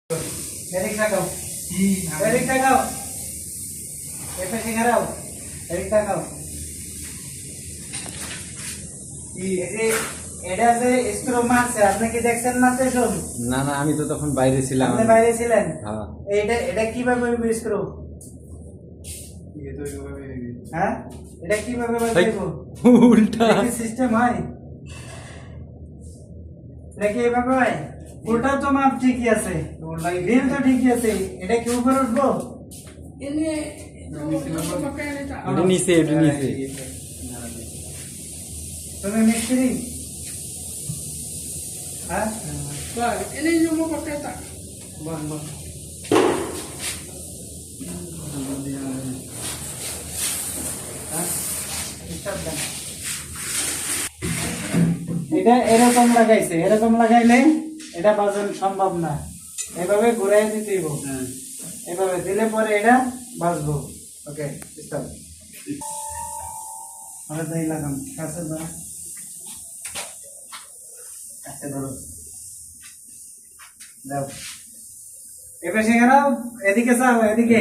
এদিক তাকাও এদিক তাকাও এপাশে ঘেরাও এদিক তাকাও এটা যে স্ক্রু মারছে আপনি কি দেখছেন না স্টেশন? না না, আমি তো তখন বাইরে ছিলাম। আপনি বাইরে ছিলেন? হ্যাঁ। এটা কিভাবে স্ক্রু? হ্যাঁ, এটা কিভাবে বাজাইবো? উল্টা কি সিস্টেম হয়? এটা কি এভাবে হয়? উল্টা তো মাপ ঠিকই আছে, রিল তো ঠিকই আছে, এটা কি উপরে উঠবো? এটা নিচে, এটা নিচে। তুমি মিস্ত্রি? হ্যাঁ, বল বল। হ্যাঁ, স্টার্ট দেন। এটা এরকম লাগাইছে, এরকম লাগাইলে এটা বাজানো সম্ভব না, এভাবে ঘুরাই দিতে হইব। এভাবে দিলে পরে এটা বাজবো। ওকে, স্টার্ট। আমরা দই লাগাম, কাছে ধরো, কাছে ধরো, যাও এপাশে গেলাও, এদিকে যাও, এদিকে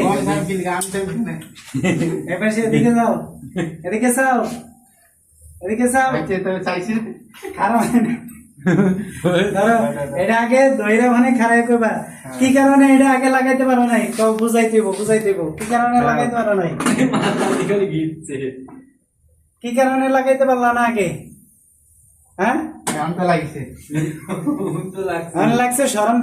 এপাশে, এদিকে যাও, এদিকে যাও, এদিকে যাও। কারণ ধরো এটা আগে দইরা মানে খারাই কইবা, কি কারণে এটা আগে লাগাইতে পারো নাই? কও বুঝাইতে হইব কি কারণে লাগাইতে পারো নাই? কি কারণে লাগাইতে পারলা না আগে? হ্যাঁ, লাগছে শরম।